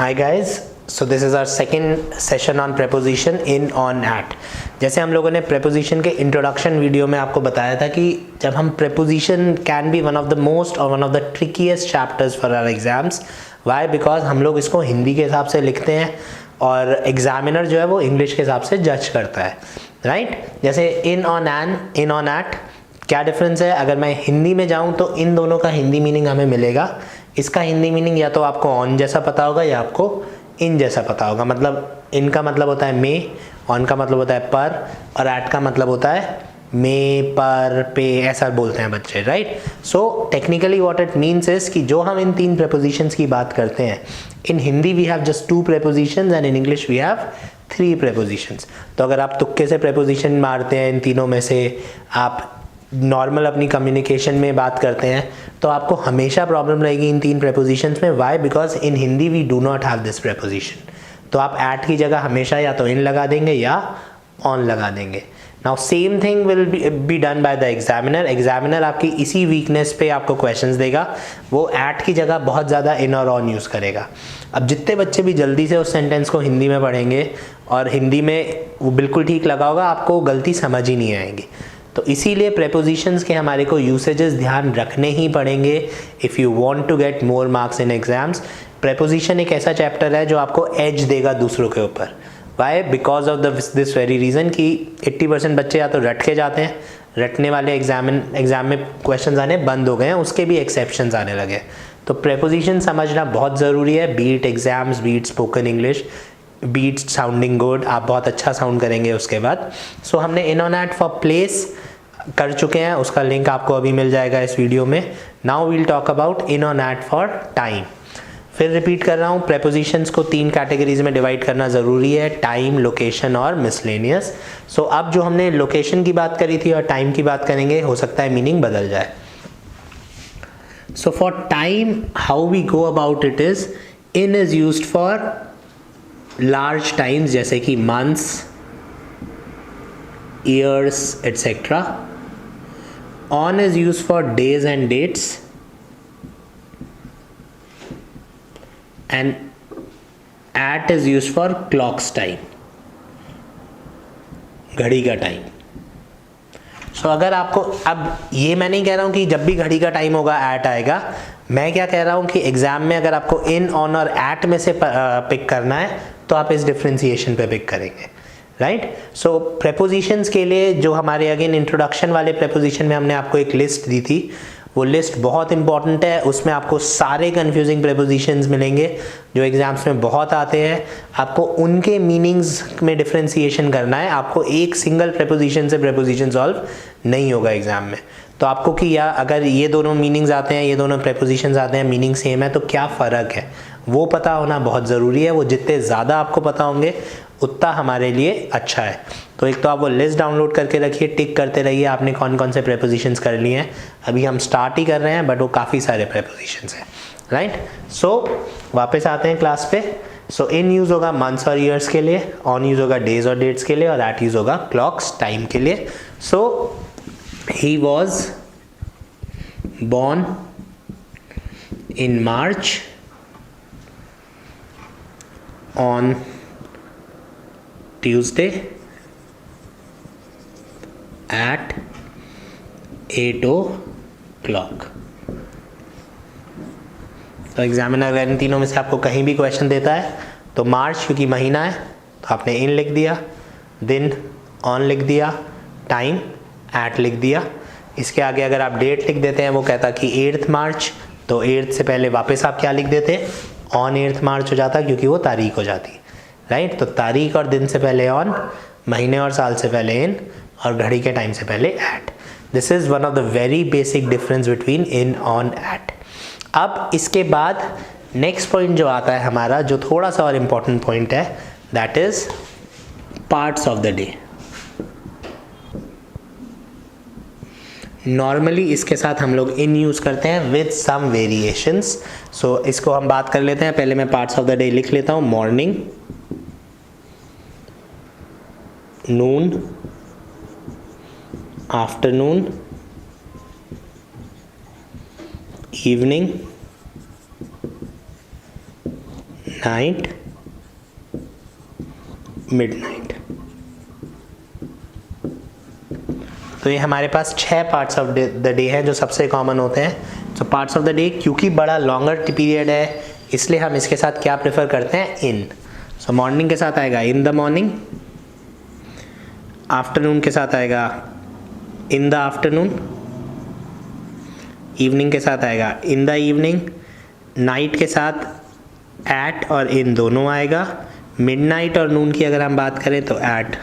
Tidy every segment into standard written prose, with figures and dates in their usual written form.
Hi guys, so this is our second session on preposition in, on, at. जैसे हम लोगों ने preposition के introduction वीडियो में आपको बताया था कि जब हम preposition can be one of the most or one of the trickiest chapters for our exams. Why? Because हम लोग इसको हिंदी के हिसाब से लिखते हैं और एग्जामिनर जो है वो इंग्लिश के हिसाब से जज करता है, राइट? जैसे in on an, in on at, क्या डिफरेंस है? अगर मैं हिंदी में जाऊं तो इन दोनों का हिंदी मीनिंग हमें मिलेगा। इसका हिंदी मीनिंग या तो आपको ऑन जैसा पता होगा या आपको इन जैसा पता होगा। मतलब इन का मतलब होता है मे, ऑन का मतलब होता है पर, और एट का मतलब होता है मे, पर, पे, ऐसा बोलते हैं बच्चे, right? So technically what it means is कि जो हम इन तीन प्रेपोजिशंस की बात करते हैं, in Hindi we have just 2 prepositions and in English we have 3 prepositions. तो अगर आप तुक्के से प्रेपोजिशन मारते हैं इन तीनों में से, आप नॉर्मल अपनी कम्युनिकेशन में बात करते हैं, तो आपको हमेशा प्रॉब्लम रहेगी इन 3 प्रेपोजिशंस में। Why? Because in Hindi we do not have this preposition. तो आप एट की जगह हमेशा या तो इन लगा देंगे या ऑन लगा देंगे। Now same thing will be done by the examiner. Examiner आपकी इसी वीकनेस पे आपको क्वेश्चंस देगा। वो एट की जगह बहुत ज़्यादा इन और ऑन यूज़ करेगा। अब जितने बच्चे भी जल्दी से उस सेंटेंस को हिंदी में पढ़ेंगे और हिंदी में वो बिल्कुल ठीक लगा होगा, आपको गलती समझ ही नहीं आएगी। तो इसीलिए प्रेपोजिशंस के हमारे को यूसेजेस ध्यान रखने ही पड़ेंगे if you want to get more marks in exams. Preposition एक ऐसा चैप्टर है जो आपको एज देगा दूसरों के ऊपर। Why? Because of this very reason कि 80% बच्चे या तो रट के जाते हैं, रटने वाले एग्जाम में क्वेश्चन आने बंद हो गए हैं, उसके भी एक्सेप्शंस आने लगे। तो प्रेपोजिशन समझना बहुत ज़रूरी है, be it exams, be it spoken English, be it sounding good. आप बहुत अच्छा साउंड करेंगे उसके बाद। सो हमने in on at for place कर चुके हैं, उसका लिंक आपको अभी मिल जाएगा इस वीडियो में। Now we'll talk about in on at for time. फिर रिपीट कर रहा हूँ, प्रेपोजिशंस को 3 कैटेगरीज में डिवाइड करना ज़रूरी है, टाइम, लोकेशन और मिसलेनियस। सो अब जो हमने लोकेशन की बात करी थी और टाइम की बात करेंगे, हो सकता है मीनिंग बदल जाए। So for time how we go about it is, in is used for large times जैसे कि months, years etcetera. On is used for days and dates, and at is used for clocks time, घड़ी का time. सो अगर आपको, अब ये मैं नहीं कह रहा हूं कि जब भी घड़ी का टाइम होगा एट आएगा। मैं क्या कह रहा हूं कि एग्जाम में अगर आपको इन, ऑन और एट में से पिक करना है तो आप इस डिफ्रेंसिएशन पे पिक करेंगे, राइट? सो प्रेपोजिशंस के लिए जो हमारे अगेन इंट्रोडक्शन वाले प्रेपोजिशन में हमने आपको एक लिस्ट दी थी, वो लिस्ट बहुत इंपॉर्टेंट है। उसमें आपको सारे कंफ्यूजिंग प्रेपोजिशंस मिलेंगे जो एग्जाम्स में बहुत आते हैं। आपको उनके मीनिंग्स में डिफ्रेंसिएशन करना है। आपको एक सिंगल प्रेपोजिशन से प्रेपोजिशन सॉल्व नहीं होगा एग्जाम में। तो आपको कि या अगर ये दोनों मीनिंग्स आते हैं, ये दोनों प्रेपोजिशंस आते हैं, मीनिंग सेम है, तो क्या फ़र्क है वो पता होना बहुत ज़रूरी है। वो जितने ज़्यादा आपको पता होंगे उतना हमारे लिए अच्छा है। तो एक तो आप वो लिस्ट डाउनलोड करके रखिए, टिक करते रहिए आपने कौन कौन से प्रेपोजिशंस कर लिए हैं। अभी हम स्टार्ट ही कर रहे हैं बट वो काफ़ी सारे प्रेपोजिशंस हैं, राइट? सो वापस आते हैं क्लास पे। सो इन यूज़ होगा मंथ्स और ईयर्स के लिए, ऑन यूज़ होगा डेज और डेट्स के लिए, और एट यूज़ होगा क्लॉक्स टाइम के लिए। सो he was born in March on Tuesday at 8 o'clock। तो एग्जामिनर अगर इन तीनों में से आपको कहीं भी क्वेश्चन देता है तो मार्च क्योंकि महीना है तो आपने इन लिख दिया, दिन ऑन लिख दिया, टाइम एट लिख दिया। इसके आगे अगर आप डेट लिख देते हैं, वो कहता कि 8 मार्च, तो 8 से पहले वापस आप क्या लिख देते, ऑन 8 मार्च हो जाता क्योंकि वो तारीख हो जाती, राइट? तो तारीख और दिन से पहले ऑन, महीने और साल से पहले इन, और घड़ी के टाइम से पहले at. This is one of the very basic difference between in, on, at. अब इसके बाद नेक्स्ट पॉइंट जो आता है हमारा, जो थोड़ा सा और इम्पोर्टेंट पॉइंट है, that is parts of the day. Normally इसके साथ हम लोग इन यूज़ करते हैं विद सम वेरिएशंस। सो इसको हम बात कर लेते हैं। पहले मैं पार्ट्स ऑफ द डे लिख लेता हूँ। मॉर्निंग, नून, आफ्टरनून, इवनिंग, नाइट, मिडनाइट। तो ये हमारे पास 6 पार्ट्स ऑफ द डे हैं जो सबसे कॉमन होते हैं। तो पार्ट्स ऑफ द डे क्योंकि बड़ा लॉन्गर पीरियड है इसलिए हम इसके साथ क्या प्रेफर करते हैं, इन। सो मॉर्निंग के साथ आएगा इन द मॉर्निंग, आफ्टरनून के साथ आएगा इन द आफ्टरनून, इवनिंग के साथ आएगा इन द इवनिंग, नाइट के साथ एट और इन दोनों आएगा, मिडनाइट और नून की अगर हम बात करें तो एट।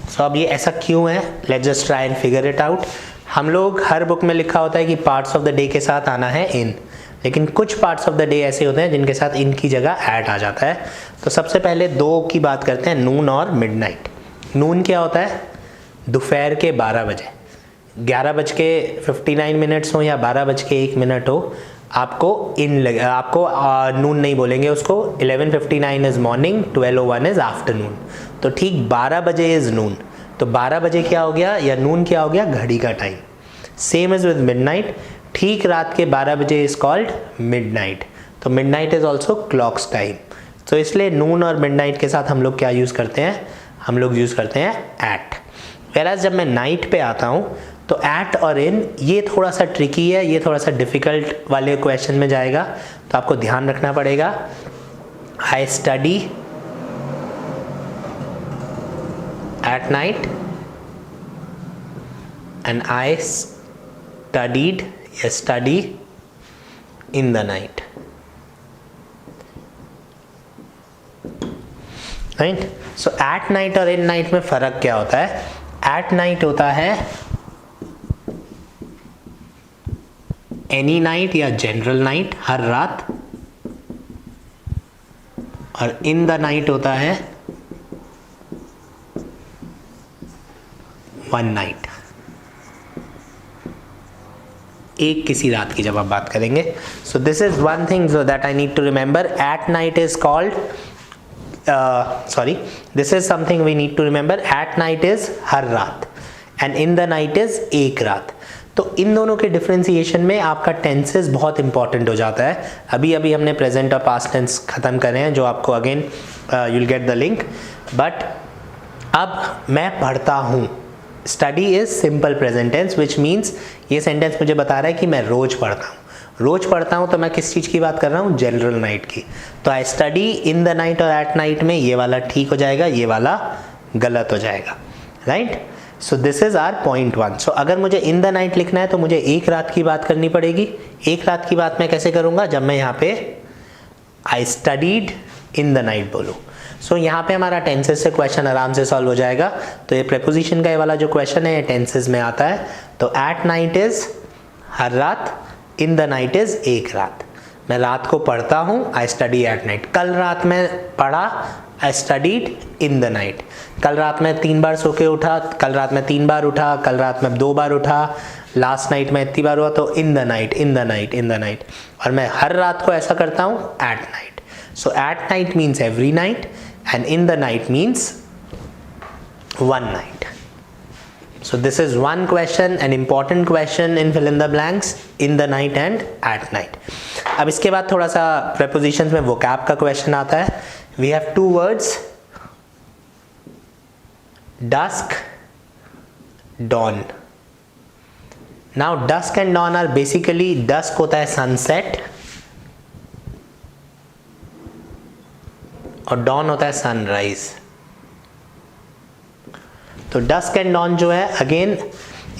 सो अब ये ऐसा क्यों है, let's just try and figure it out. हम लोग हर बुक में लिखा होता है कि पार्ट्स ऑफ द डे के साथ आना है इन, लेकिन कुछ पार्ट्स ऑफ द डे ऐसे होते हैं जिनके साथ इन की जगह एट आ जाता है। तो सबसे पहले दो की बात करते हैं, नून और मिडनाइट। नून क्या होता है, दोपहर के 12 बजे, 11:59 हो या 12:01 हो, आपको नून नहीं बोलेंगे उसको। 11:59 इज मॉर्निंग, 12:01 इज आफ्टरनून। तो ठीक 12 बजे इज नून। तो 12 बजे क्या हो गया या नून क्या हो गया, घड़ी का time. Same is with midnight, ठीक रात के 12 बजे इज कॉल्ड मिडनाइट। तो midnight is also clocks time. तो इसलिए नून और मिडनाइट के साथ हम लोग क्या यूज़ करते हैं, हम लोग यूज़ करते हैं एट। वेराज जब मैं नाइट पे आता हूँ तो एट और इन ये थोड़ा सा ट्रिकी है, ये थोड़ा सा डिफ़िकल्ट वाले क्वेश्चन में जाएगा, तो आपको ध्यान रखना पड़ेगा। I study at night and I studied या study in the night, right. So at night और इन नाइट में फ़र्क क्या होता है, एट नाइट होता है एनी नाइट या जनरल नाइट, हर रात, और इन द नाइट होता है वन नाइट, एक किसी रात की जब आप बात करेंगे। So this is one thing that I need to remember, at night is called this is something we need to remember, at night is हर रात and in the night is एक रात। तो इन दोनों के डिफ्रेंसिएशन में आपका टेंसेस बहुत इंपॉर्टेंट हो जाता है। अभी अभी हमने प्रेजेंट और पास्ट टेंस खत्म करे हैं, जो आपको again you will get the link. But अब मैं पढ़ता हूँ, study is simple present tense, which means ये सेंटेंस मुझे बता रहा है कि मैं रोज पढ़ता हूँ। रोज पढ़ता हूँ तो मैं किस चीज़ की बात कर रहा हूँ, जनरल नाइट की। तो I study in the night और एट नाइट में ये वाला ठीक हो जाएगा, ये वाला गलत हो जाएगा, right. So this is our point 1। सो अगर मुझे इन द नाइट लिखना है तो मुझे एक रात की बात करनी पड़ेगी। एक रात की बात मैं कैसे करूँगा, जब मैं यहाँ पे I studied in the night बोलूँ। सो यहाँ पे हमारा टेंसेस से क्वेश्चन आराम से सॉल्व हो जाएगा। तो ये प्रेपोजिशन का ये वाला जो क्वेश्चन है ये टेंसेस में आता है। तो एट नाइट इज हर रात, इन द नाइट इज एक रात। मैं रात को पढ़ता हूँ, आई स्टडी एट नाइट। कल रात में पढ़ा, I studied in the night. कल रात में 3 बार सो के उठा, कल रात में 3 बार उठा, कल रात में 2 बार उठा, लास्ट नाइट में इतनी बार हुआ, तो इन the night, in the night, in the night. और मैं हर रात को ऐसा करता हूँ at night. So at night means every night and in the night means one night. So this is one question, an important question in fill in the blanks, in the night and at night. अब इसके बाद थोड़ा सा prepositions में vocab का question आता है। We have 2 words, dusk, dawn. Now dusk and dawn are basically, dusk होता है sunset और डॉन होता है सनराइज। तो डस्क एंड डॉन जो है अगेन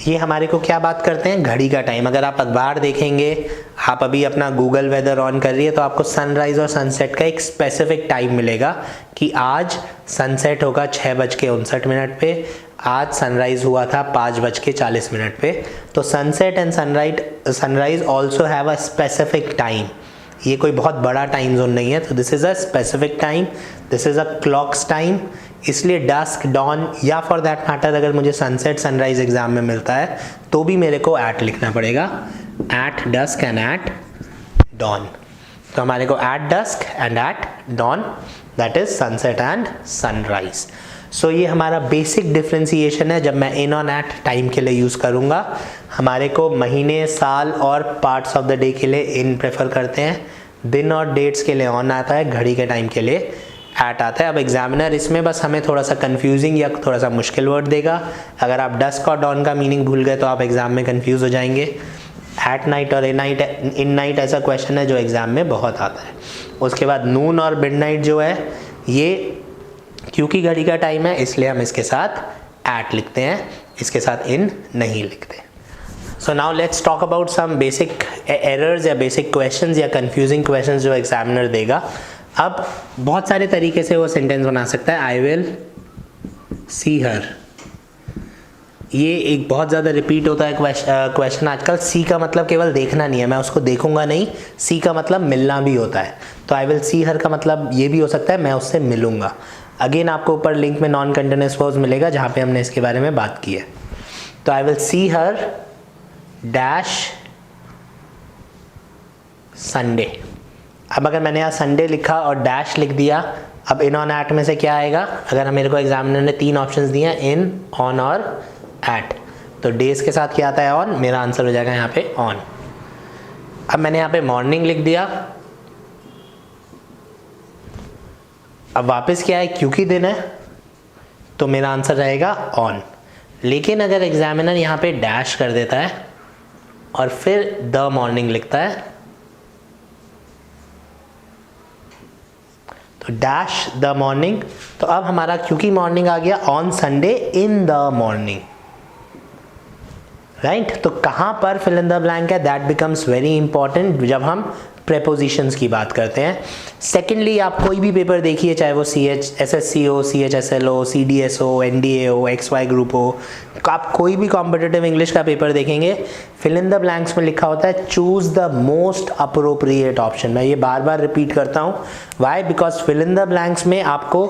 ये हमारे को क्या बात करते हैं, घड़ी का टाइम। अगर आप अखबार देखेंगे, आप अभी अपना गूगल वेदर ऑन कर रही है तो आपको सनराइज और सनसेट का एक स्पेसिफिक टाइम मिलेगा कि आज सनसेट होगा 6:59 पे, आज सनराइज हुआ था 5:40 पे। तो sunset and sunrise also have a specific time. ये कोई बहुत बड़ा टाइम जोन नहीं है। तो this is a specific time, this is a clocks time. इसलिए डस्क, डॉन या फॉर दैट मैटर अगर मुझे सनसेट सनराइज एग्जाम में मिलता है तो भी मेरे को एट लिखना पड़ेगा, at dusk and at dawn. तो हमारे को at dusk and at dawn, that is sunset and sunrise. So ये हमारा बेसिक डिफ्रेंसिएशन है जब मैं इन ऑन एट टाइम के लिए यूज़ करूँगा। हमारे को महीने, साल और पार्ट्स ऑफ द डे के लिए इन प्रेफर करते हैं, दिन और डेट्स के लिए ऑन आता है, घड़ी के टाइम के लिए एट आता है। अब एग्जामिनर इसमें बस हमें थोड़ा सा कंफ्यूजिंग या थोड़ा सा मुश्किल वर्ड देगा। अगर आप डस्क और डॉन का मीनिंग भूल गए तो आप एग्जाम में कंफ्यूज हो जाएंगे। एट नाइट और इन नाइट ऐसा क्वेश्चन है जो एग्जाम में बहुत आता है। उसके बाद नून और मिडनाइट जो है, ये क्योंकि घड़ी का टाइम है इसलिए हम इसके साथ एट लिखते हैं, इसके साथ इन नहीं लिखते। So now let's talk about some basic errors या बेसिक क्वेश्चंस या कंफ्यूजिंग क्वेश्चंस जो एग्जामिनर देगा। अब बहुत सारे तरीके से वो सेंटेंस बना सकता है। आई विल सी हर, ये एक बहुत ज़्यादा रिपीट होता है क्वेश्चन आजकल। सी का मतलब केवल देखना नहीं है, मैं उसको देखूंगा नहीं। सी का मतलब मिलना भी होता है। तो आई विल सी हर का मतलब ये भी हो सकता है मैं उससे मिलूंगा। अगेन आपको ऊपर लिंक में नॉन कंटिन्यूअस वर्ब्स मिलेगा जहाँ पे हमने इसके बारे में बात की है। तो I will see her dash Sunday. अब अगर मैंने यहाँ संडे लिखा और डैश लिख दिया, अब इन ऑन एट में से क्या आएगा? अगर मेरे को एग्जामिनर ने 3 ऑप्शंस दिए हैं, इन, ऑन और एट, तो डेज के साथ क्या आता है? ऑन। मेरा आंसर हो जाएगा यहाँ पे ऑन। अब मैंने यहाँ पे मॉर्निंग लिख दिया, अब वापस क्या है? क्योंकि दिन है, तो मेरा आंसर रहेगा ऑन। लेकिन अगर एग्जामिनर यहाँ पे डैश कर देता है और फिर द मॉर्निंग लिखता है, तो डैश द मॉर्निंग, तो अब हमारा क्योंकि मॉर्निंग आ गया, on Sunday in the morning, right. तो कहां पर फिल इन द ब्लैंक है, दैट बिकम्स वेरी इंपॉर्टेंट जब हम प्रेपोजिशंस की बात करते हैं। सेकेंडली, आप कोई भी पेपर देखिए, चाहे वो CHSSC हो, CHSL हो, CDS हो, NDA हो, XY ग्रुप हो, आप कोई भी कॉम्पिटिटिव इंग्लिश का पेपर देखेंगे, फिल इन द ब्लैंक्स में लिखा होता है choose the most appropriate option. मैं ये बार बार रिपीट करता हूँ, why? Because fill in the blanks में आपको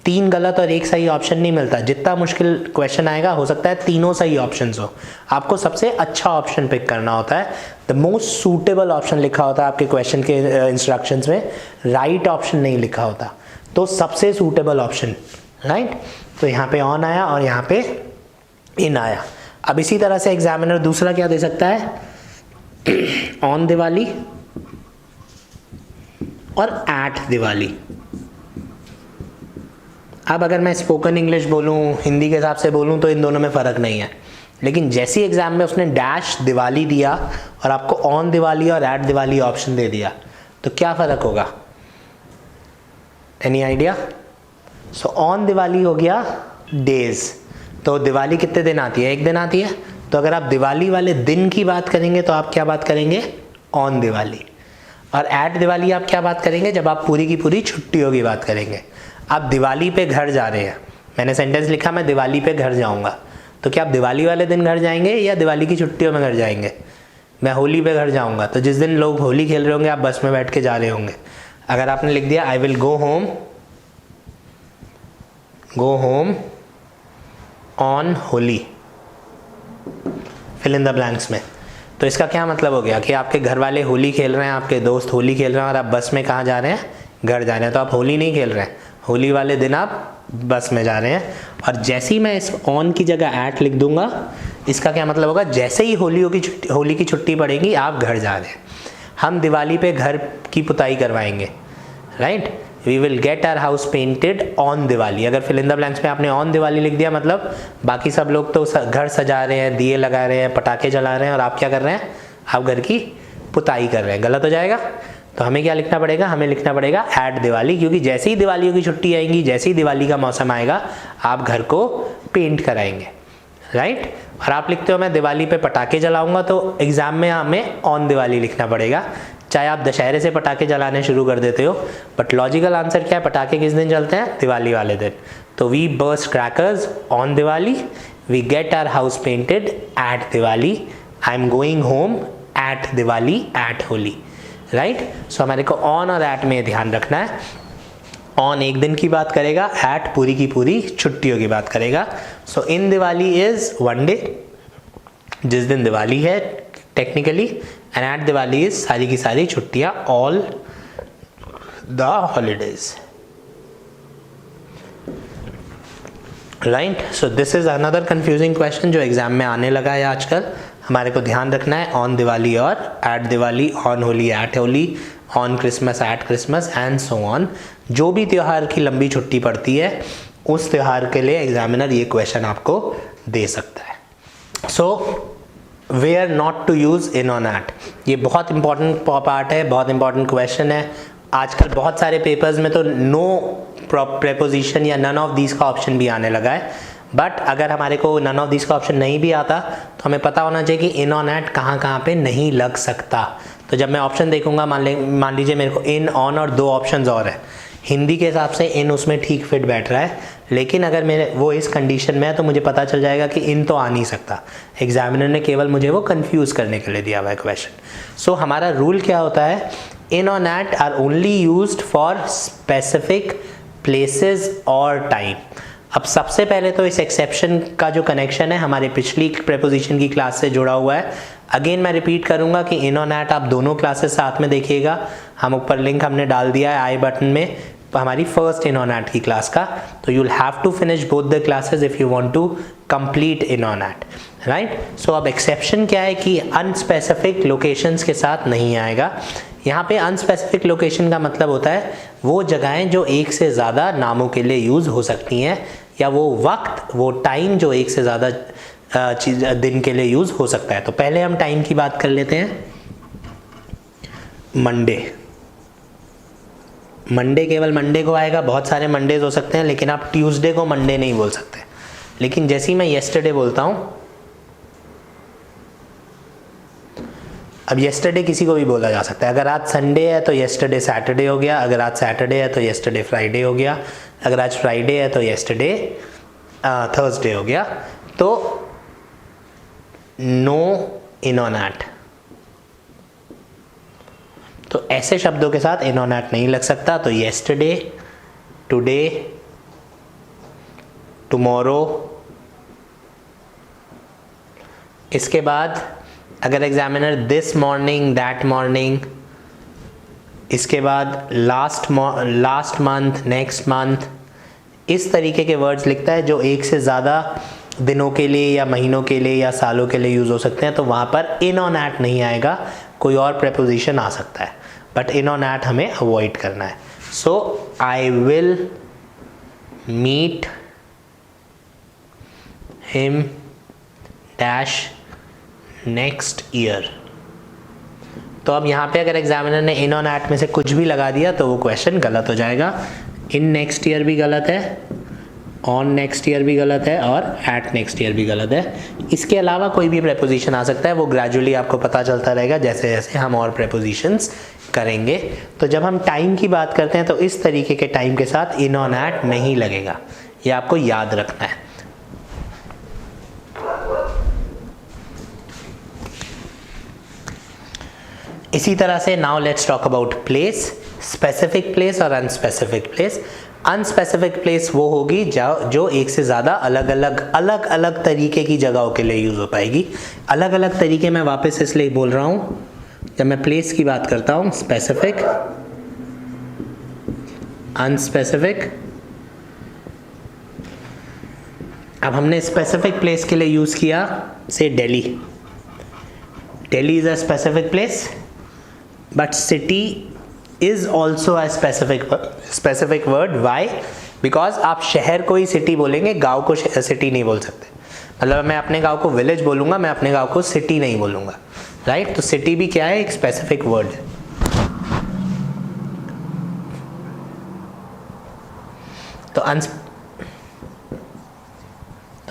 3 गलत और 1 सही ऑप्शन नहीं मिलता। जितना मुश्किल क्वेश्चन आएगा, हो सकता है तीनों सही ऑप्शंस हो, आपको सबसे अच्छा ऑप्शन पिक करना होता है। द मोस्ट सूटेबल ऑप्शन लिखा होता है आपके क्वेश्चन के इंस्ट्रक्शंस में, राइट ऑप्शन नहीं लिखा होता, तो सबसे सूटेबल ऑप्शन, राइट। तो यहाँ पे ऑन आया और यहाँ पे इन आया। अब इसी तरह से एग्जामिनर दूसरा क्या दे सकता है? ऑन दिवाली और एट दिवाली। अब अगर मैं स्पोकन इंग्लिश बोलूँ, हिंदी के हिसाब से बोलूँ, तो इन दोनों में फ़र्क नहीं है। लेकिन जैसी एग्जाम में उसने डैश दिवाली दिया और आपको ऑन दिवाली और एट दिवाली ऑप्शन दे दिया, तो क्या फ़र्क होगा? Any idea? So on Diwali हो गया डेज, तो दिवाली कितने दिन आती है? 1 दिन आती है। तो अगर आप दिवाली वाले दिन की बात करेंगे तो आप क्या बात करेंगे? ऑन दिवाली। और एट दिवाली आप क्या बात करेंगे? जब आप पूरी की पूरी छुट्टियों की बात करेंगे। आप दिवाली पे घर जा रहे हैं, मैंने सेंटेंस लिखा मैं दिवाली पे घर जाऊंगा, तो क्या आप दिवाली वाले दिन घर जाएंगे या दिवाली की छुट्टियों में घर जाएंगे? मैं होली पे घर जाऊंगा, तो जिस दिन लोग होली खेल रहे होंगे आप बस में बैठ के जा रहे होंगे। अगर आपने लिख दिया I will go home on Holi, fill in the blanks में, तो इसका क्या मतलब हो गया कि आपके घर वाले होली खेल रहे हैं, आपके दोस्त होली खेल रहे हैं और आप बस में कहाँ जा रहे हैं? घर जा रहे हैं। तो आप होली नहीं खेल रहे हैं, होली वाले दिन आप बस में जा रहे हैं। और जैसे ही मैं इस ऑन की जगह एट लिख दूंगा, इसका क्या मतलब होगा? जैसे ही होली की छुट्टी पड़ेगी आप घर जा रहे हैं। हम दिवाली पे घर की पुताई करवाएंगे, right. We will get our house painted on Diwali. अगर फिल इन द ब्लैंक्स में आपने ऑन दिवाली लिख दिया, मतलब बाकी सब लोग तो घर सजा रहे हैं, दिए लगा रहे हैं, पटाखे जला रहे हैं, और आप क्या कर रहे हैं? आप घर की पुताई कर रहे हैं। गलत हो जाएगा। तो हमें क्या लिखना पड़ेगा? हमें लिखना पड़ेगा एट दिवाली, क्योंकि जैसे ही दिवालियों की छुट्टी आएंगी, जैसे ही दिवाली का मौसम आएगा, आप घर को पेंट कराएंगे, राइट। और आप लिखते हो मैं दिवाली पे पटाखे जलाऊंगा, तो एग्जाम में हमें ऑन दिवाली लिखना पड़ेगा, चाहे आप दशहरे से पटाखे जलाने शुरू कर देते हो। बट लॉजिकल आंसर क्या है? पटाखे किस दिन चलते हैं? दिवाली वाले दिन। तो we burst crackers on Diwali, we get our house painted at Diwali, I am going home at Diwali, at Holi, right. So हमारे को ऑन और एट में ध्यान रखना है। ऑन 1 दिन की बात करेगा, एट पूरी की पूरी छुट्टियों की बात करेगा। So in Diwali is 1 day, जिस दिन दिवाली है technically, and at Diwali is सारी की सारी छुट्टियां, all the holidays, right. So this is another confusing question जो एग्जाम में आने लगा है आजकल। हमारे को ध्यान रखना है ऑन दिवाली और at Diwali, on Holi at Holi, on Christmas, at Christmas and so on. जो भी त्यौहार की लंबी छुट्टी पड़ती है उस त्यौहार के लिए एग्जामिनर ये क्वेश्चन आपको दे सकता है। So where not to use in on at, ये बहुत इंपॉर्टेंट पार्ट है, बहुत इंपॉर्टेंट क्वेश्चन है। आजकल बहुत सारे पेपर्स में तो नो प्रेपोजिशन या नन ऑफ दीज का ऑप्शन भी आने लगा है, बट अगर हमारे को नन ऑफ दीज का ऑप्शन नहीं भी आता तो हमें पता होना चाहिए कि इन ऑन एट कहाँ पे नहीं लग सकता। तो जब मैं ऑप्शन देखूंगा, मान लीजिए मेरे को इन, ऑन और दो ऑप्शंस और है, हिंदी के हिसाब से इन उसमें ठीक फिट बैठ रहा है, लेकिन अगर मेरे वो इस कंडीशन में है तो मुझे पता चल जाएगा कि इन तो आ नहीं सकता। एग्जामिनर ने केवल मुझे वो कंफ्यूज करने के लिए दिया हुआ है क्वेश्चन। सो हमारा रूल क्या होता है, इन और at are only used for specific places और टाइम। अब सबसे पहले तो इस एक्सेप्शन का जो कनेक्शन है हमारे पिछली प्रेपोजिशन की क्लास से जुड़ा हुआ है। अगेन मैं रिपीट करूंगा कि इन और नैट आप दोनों क्लासेस साथ में देखिएगा, हम ऊपर लिंक हमने डाल दिया है आई बटन में हमारी फर्स्ट इन और नैट की क्लास का। तो you will have to finish both the classes if you want to complete in और नैट, राइट। सो अब एक्सेप्शन क्या है कि अनस्पेसिफिक लोकेशंस के साथ नहीं आएगा। यहाँ पे अनस्पेसिफिक लोकेशन का मतलब होता है वो जगहें जो एक से ज़्यादा नामों के लिए यूज़ हो सकती हैं, या वो वक्त, वो टाइम जो एक से ज़्यादा दिन के लिए यूज़ हो सकता है। तो पहले हम टाइम की बात कर लेते हैं। मंडे, मंडे केवल मंडे को आएगा, बहुत सारे मंडेज हो सकते हैं, लेकिन आप ट्यूसडे को मंडे नहीं बोल सकते। लेकिन जैसे ही मैं येस्टरडे बोलता हूँ, अब येस्टरडे किसी को भी बोला जा सकता है। अगर आज संडे है तो येस्टरडे सैटरडे हो गया, अगर आज सैटरडे है तो येस्टरडे फ्राइडे हो गया, अगर आज फ्राइडे है तो येस्टरडे थर्सडे हो गया। तो नो इन ऑन एट, तो ऐसे शब्दों के साथ इन ऑन एट नहीं लग सकता। तो येस्टरडे, टुडे, टुमारो। इसके बाद अगर examiner this morning, that morning, इसके बाद लास्ट मंथ, नेक्स्ट मंथ, इस तरीके के वर्ड्स लिखता है जो एक से ज़्यादा दिनों के लिए या महीनों के लिए या सालों के लिए यूज़ हो सकते हैं, तो वहाँ पर इन ऑन एट नहीं आएगा, कोई और प्रेपोजिशन आ सकता है, बट इन ऑन एट हमें अवॉइड करना है। So I will meet him dash next year. तो अब यहाँ पे अगर एग्जामिनर ने इन ऑन एट में से कुछ भी लगा दिया तो वो क्वेश्चन गलत हो जाएगा। इन नेक्स्ट ईयर भी गलत है, ऑन नेक्स्ट ईयर भी गलत है, और एट नेक्स्ट ईयर भी गलत है। इसके अलावा कोई भी प्रेपोजिशन आ सकता है, वो ग्रेजुअली आपको पता चलता रहेगा जैसे जैसे हम और प्रेपोजिशंस करेंगे। तो जब हम टाइम की बात करते हैं तो इस तरीके के टाइम के साथ इन ऑन एट नहीं लगेगा, ये आपको याद रखना है। इसी तरह से now let's talk about place, specific place और अनस्पेसिफिक प्लेस। अनस्पेसिफिक प्लेस वो होगी जो एक से ज़्यादा अलग अलग तरीके की जगहों के लिए यूज़ हो पाएगी। अलग अलग तरीके मैं वापस इसलिए बोल रहा हूँ, जब मैं प्लेस की बात करता हूँ स्पेसिफिक, अनस्पेसिफिक। अब हमने स्पेसिफिक प्लेस के लिए यूज़ किया से Delhi. Delhi is a specific place, but city is also a specific word. Why? Because आप शहर को ही सिटी बोलेंगे, गांव को सिटी नहीं बोल सकते। मतलब मैं अपने गांव को विलेज बोलूंगा, मैं अपने गांव को सिटी नहीं बोलूंगा, राइट। तो सिटी भी क्या है, एक स्पेसिफिक वर्ड है। तो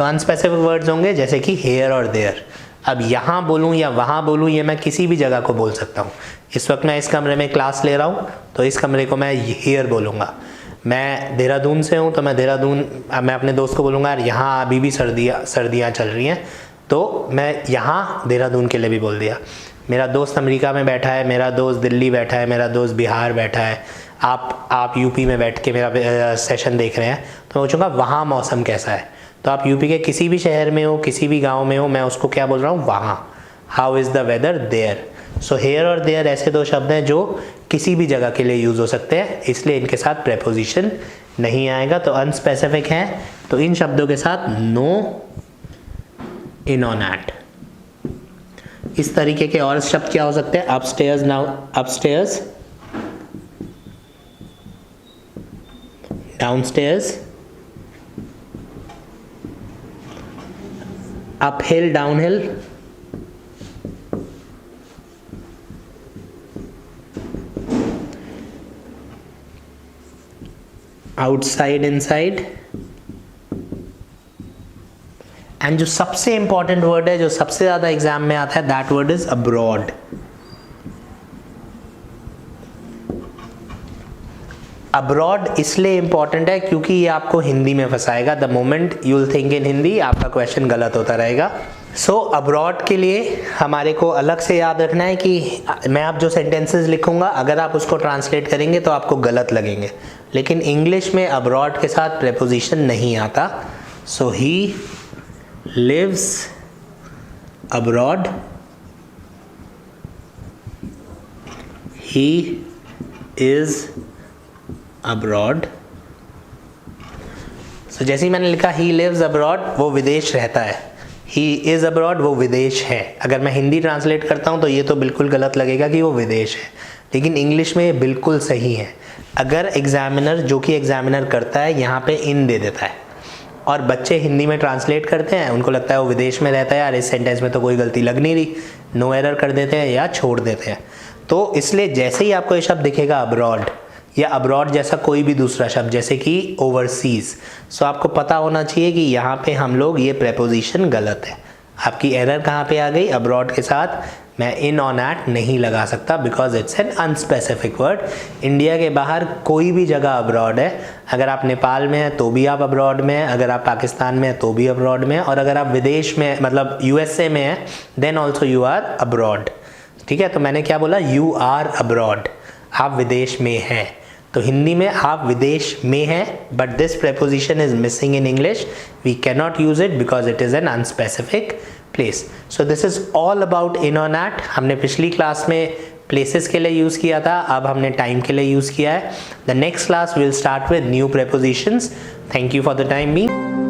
अनस्पेसिफिक वर्ड्स होंगे जैसे कि हेयर और देयर। अब यहाँ बोलूँ या वहाँ बोलूँ, ये मैं किसी भी जगह को बोल सकता हूँ। इस वक्त मैं इस कमरे में क्लास ले रहा हूँ तो इस कमरे को मैं हियर बोलूँगा। मैं देहरादून से हूँ तो मैं अपने दोस्त को बोलूँगा यार यहाँ अभी भी सर्दियाँ चल रही हैं, तो मैं यहाँ देहरादून के लिए भी बोल दिया। मेरा दोस्त अमेरिका में बैठा है, मेरा दोस्त दिल्ली बैठा है, मेरा दोस्त बिहार बैठा है, आप यूपी में बैठ के मेरा सेशन देख रहे हैं, तो मैं पूछूँगा वहाँ मौसम कैसा है। तो आप यूपी के किसी भी शहर में हो, किसी भी गांव में हो, मैं उसको क्या बोल रहा हूँ, वहाँ। How is the weather there. So here और देयर ऐसे दो शब्द हैं जो किसी भी जगह के लिए यूज़ हो सकते हैं, इसलिए इनके साथ प्रेपोजिशन नहीं आएगा। तो अनस्पेसिफिक हैं तो इन शब्दों के साथ नो, इन ऑन एट। इस तरीके के और शब्द क्या हो सकते हैं, upstairs. Now upstairs downstairs, uphill, downhill, outside, inside, and जो सबसे इंपॉर्टेंट वर्ड है, जो सबसे ज्यादा एग्जाम में आता है, that word is abroad. Abroad इसलिए इंपॉर्टेंट है क्योंकि ये आपको हिंदी में फंसाएगा। The moment you will think in Hindi, आपका क्वेश्चन गलत होता रहेगा। सो अब्रॉड के लिए हमारे को अलग से याद रखना है कि मैं आप जो सेंटेंसेस लिखूंगा, अगर आप उसको ट्रांसलेट करेंगे तो आपको गलत लगेंगे, लेकिन इंग्लिश में अब्रॉड के साथ प्रेपोजिशन नहीं आता। सो ही lives abroad, he is abroad। so जैसे ही मैंने लिखा he lives abroad, वो विदेश रहता है। he is abroad, वो विदेश है। अगर मैं हिंदी ट्रांसलेट करता हूँ तो ये तो बिल्कुल गलत लगेगा कि वो विदेश है, लेकिन इंग्लिश में ये बिल्कुल सही है। अगर एग्जामिनर, जो कि एग्जामिनर करता है, यहाँ पे इन दे देता है और बच्चे हिंदी में ट्रांसलेट करते हैं, उनको लगता है वो विदेश में रहता है, यार इस सेंटेंस में तो कोई गलती लग नहीं रही, नो एरर कर देते हैं या छोड़ देते हैं। तो इसलिए जैसे ही आपको ये शब्द दिखेगा अब्रॉड, या अब्रॉड जैसा कोई भी दूसरा शब्द जैसे कि ओवरसीज, सो आपको पता होना चाहिए कि यहाँ पे हम लोग, ये प्रेपोजिशन गलत है। आपकी एरर कहाँ पे आ गई? अब्रॉड के साथ मैं इन ऑन एट नहीं लगा सकता, because it's an unspecific word. India के बाहर कोई भी जगह अब्रॉड है। अगर आप नेपाल में हैं तो भी आप अब्रॉड में हैं, अगर आप पाकिस्तान में हैं तो भी अब्रॉड में हैं, और अगर आप विदेश में, मतलब यूएसए में हैं, then also you are abroad. ठीक है, तो मैंने क्या बोला? यू आर अब्रॉड, आप विदेश में हैं। तो हिंदी में आप विदेश में हैं, but this preposition is missing in English. We can not use it because it is an unspecific place. So this is all about in on at. हमने पिछली क्लास में प्लेसेस के लिए यूज किया था, अब हमने टाइम के लिए यूज किया है। The next class will start with new prepositions. Thank you for the time being.